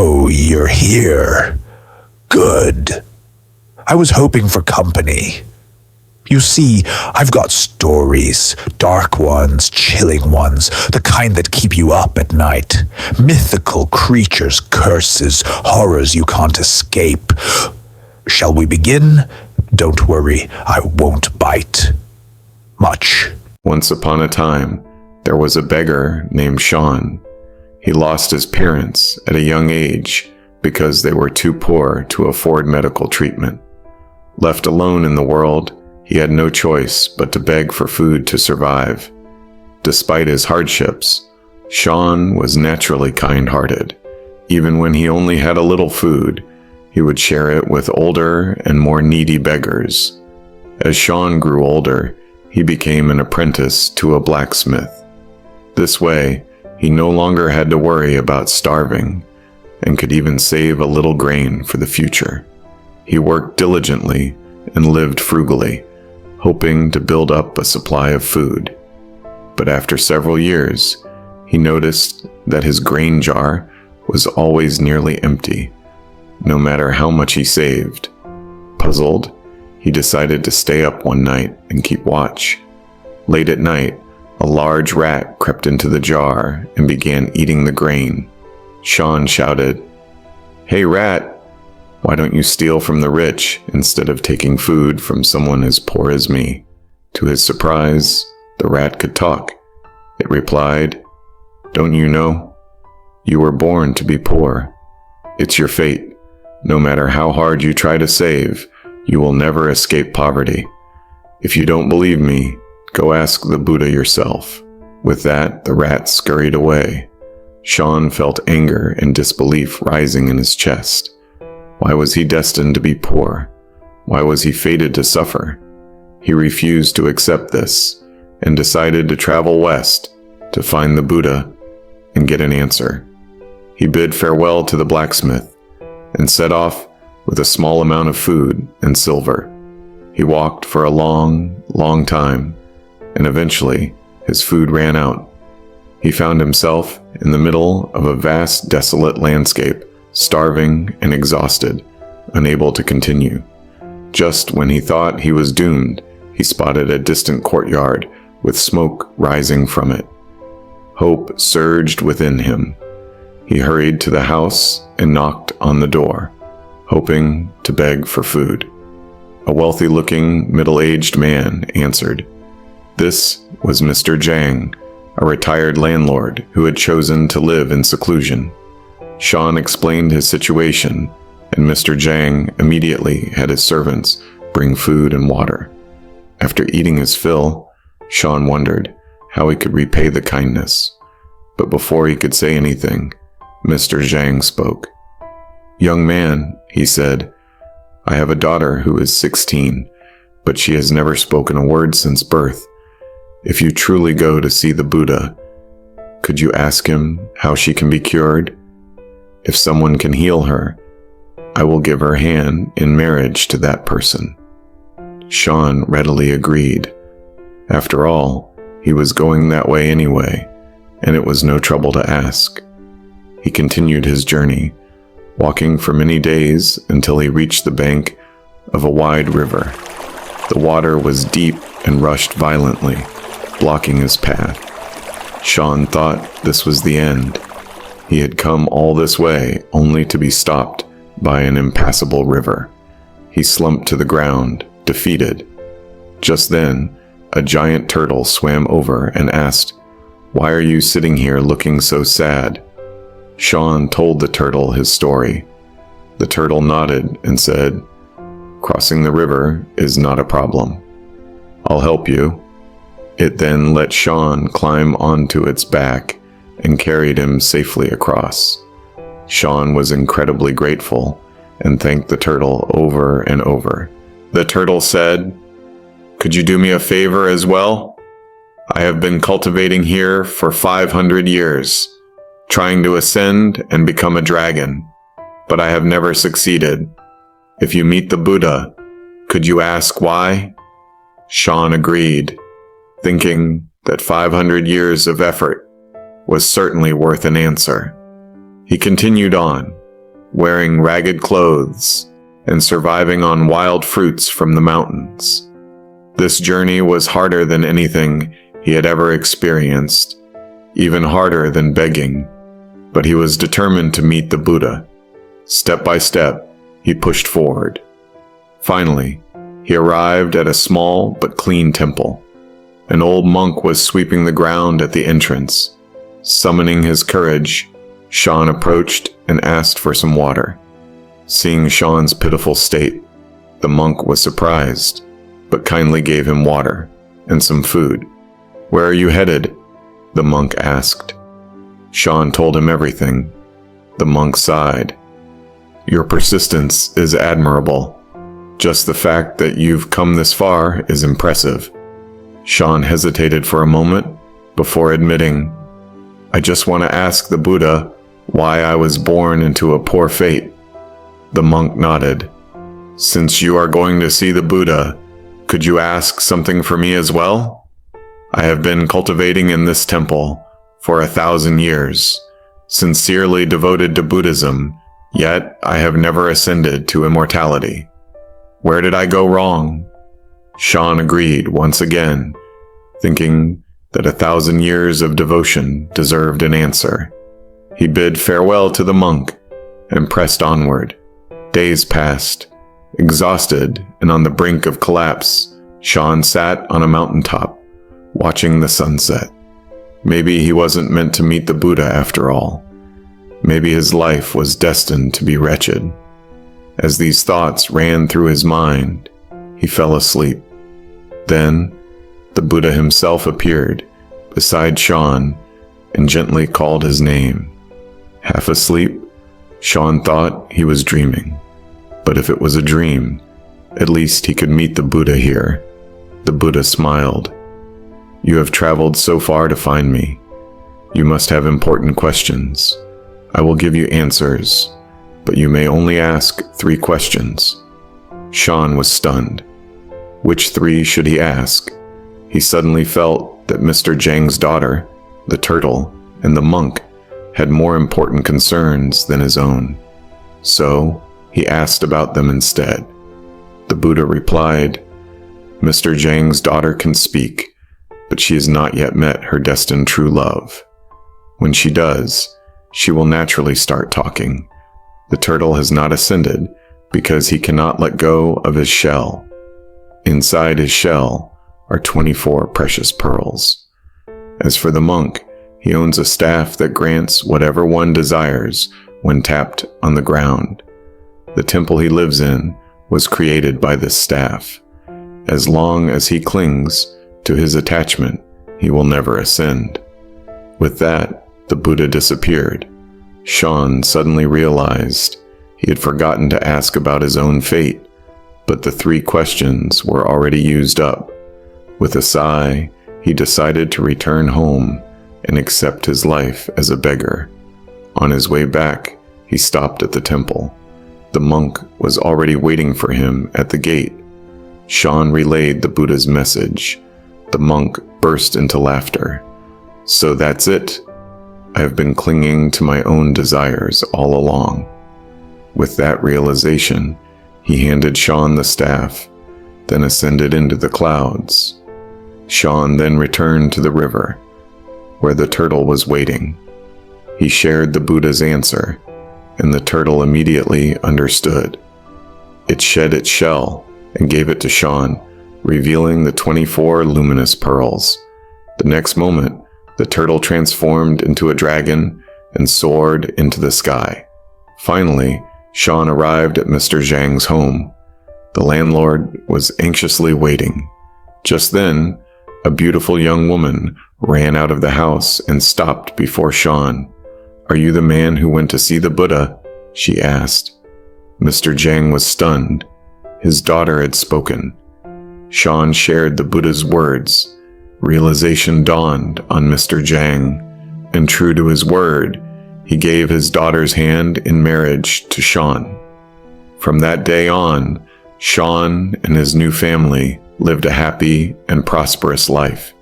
Oh, you're here. Good. I was hoping for company. You see, I've got stories, dark ones, chilling ones, the kind that keep you up at night. Mythical creatures, curses, horrors you can't escape. Shall we begin? Don't worry, I won't bite. Much. Once upon a time, there was a beggar named Sean. He lost his parents at a young age because they were too poor to afford medical treatment. Left alone in the world, he had no choice but to beg for food to survive. Despite his hardships, Sean was naturally kind-hearted. Even when he only had a little food, he would share it with older and more needy beggars. As Sean grew older, he became an apprentice to a blacksmith. This way, he no longer had to worry about starving and could even save a little grain for the future. He worked diligently and lived frugally, hoping to build up a supply of food. But after several years, he noticed that his grain jar was always nearly empty, no matter how much he saved. Puzzled, he decided to stay up one night and keep watch. Late at night, a large rat crept into the jar and began eating the grain. Sean shouted, "Hey rat, why don't you steal from the rich instead of taking food from someone as poor as me?" To his surprise, the rat could talk. It replied, "Don't you know? You were born to be poor. It's your fate. No matter how hard you try to save, you will never escape poverty. If you don't believe me, go ask the Buddha yourself." With that, the rat scurried away. Sean felt anger and disbelief rising in his chest. Why was he destined to be poor? Why was he fated to suffer? He refused to accept this and decided to travel west to find the Buddha and get an answer. He bid farewell to the blacksmith and set off with a small amount of food and silver. He walked for a long time, and eventually his food ran out. He found himself in the middle of a vast, desolate landscape, starving and exhausted, unable to continue. Just when he thought he was doomed, he spotted a distant courtyard with smoke rising from it. Hope surged within him. He hurried to the house and knocked on the door, hoping to beg for food. A wealthy-looking, middle-aged man answered. This was Mr. Zhang, a retired landlord who had chosen to live in seclusion. Sean explained his situation, and Mr. Zhang immediately had his servants bring food and water. After eating his fill, Sean wondered how he could repay the kindness. But before he could say anything, Mr. Zhang spoke. "Young man," he said, "I have a daughter who is 16, but she has never spoken a word since birth. If you truly go to see the Buddha, could you ask him how she can be cured? If someone can heal her, I will give her hand in marriage to that person." Sean readily agreed. After all, he was going that way anyway, and it was no trouble to ask. He continued his journey, walking for many days until he reached the bank of a wide river. The water was deep and rushed violently, blocking his path. Sean thought this was the end. He had come all this way only to be stopped by an impassable river. He slumped to the ground, defeated. Just then, a giant turtle swam over and asked, "Why are you sitting here looking so sad?" Sean told the turtle his story. The turtle nodded and said, "Crossing the river is not a problem. I'll help you." It then let Sean climb onto its back and carried him safely across. Sean was incredibly grateful and thanked the turtle over and over. The turtle said, "Could you do me a favor as well? I have been cultivating here for 500 years, trying to ascend and become a dragon, but I have never succeeded. If you meet the Buddha, could you ask why?" Sean agreed, thinking that 500 years of effort was certainly worth an answer. He continued on, wearing ragged clothes, and surviving on wild fruits from the mountains. This journey was harder than anything he had ever experienced, even harder than begging, but he was determined to meet the Buddha. Step by step, he pushed forward. Finally, he arrived at a small but clean temple. An old monk was sweeping the ground at the entrance. Summoning his courage, Sean approached and asked for some water. Seeing Sean's pitiful state, the monk was surprised, but kindly gave him water and some food. "Where are you headed?" the monk asked. Sean told him everything. The monk sighed. "Your persistence is admirable. Just the fact that you've come this far is impressive." Sean hesitated for a moment before admitting, "I just want to ask the Buddha why I was born into a poor fate." The monk nodded. "Since you are going to see the Buddha, could you ask something for me as well? I have been cultivating in this temple for 1,000 years, sincerely devoted to Buddhism, yet I have never ascended to immortality. Where did I go wrong?" Sean agreed once again, thinking that 1,000 years of devotion deserved an answer. He bid farewell to the monk and pressed onward. Days passed. Exhausted and on the brink of collapse, Sean sat on a mountaintop, watching the sunset. Maybe he wasn't meant to meet the Buddha after all. Maybe his life was destined to be wretched. As these thoughts ran through his mind, he fell asleep. Then, the Buddha himself appeared beside Sean and gently called his name. Half asleep, Sean thought he was dreaming. But if it was a dream, at least he could meet the Buddha here. The Buddha smiled. "You have traveled so far to find me. You must have important questions. I will give you answers, but you may only ask 3 questions." Sean was stunned. Which 3 should he ask? He suddenly felt that Mr. Zhang's daughter, the turtle, and the monk had more important concerns than his own. So, he asked about them instead. The Buddha replied, "Mr. Zhang's daughter can speak, but she has not yet met her destined true love. When she does, she will naturally start talking. The turtle has not ascended because he cannot let go of his shell. Inside his shell are 24 precious pearls. As for the monk, he owns a staff that grants whatever one desires when tapped on the ground. The temple he lives in was created by this staff. As long as he clings to his attachment, he will never ascend." With that, the Buddha disappeared. Sean suddenly realized he had forgotten to ask about his own fate, but the 3 questions were already used up. With a sigh, he decided to return home and accept his life as a beggar. On his way back, he stopped at the temple. The monk was already waiting for him at the gate. Sean relayed the Buddha's message. The monk burst into laughter. "So that's it? I have been clinging to my own desires all along." With that realization, he handed Sean the staff, then ascended into the clouds. Sean then returned to the river, where the turtle was waiting. He shared the Buddha's answer, and the turtle immediately understood. It shed its shell and gave it to Sean, revealing the 24 luminous pearls. The next moment, the turtle transformed into a dragon and soared into the sky. Finally, Sean arrived at Mr. Zhang's home. The landlord was anxiously waiting. Just then, a beautiful young woman ran out of the house and stopped before Sean. "Are you the man who went to see the Buddha?" she asked. Mr. Zhang was stunned. His daughter had spoken. Sean shared the Buddha's words. Realization dawned on Mr. Zhang, and true to his word, he gave his daughter's hand in marriage to Sean. From that day on, Sean and his new family lived a happy and prosperous life.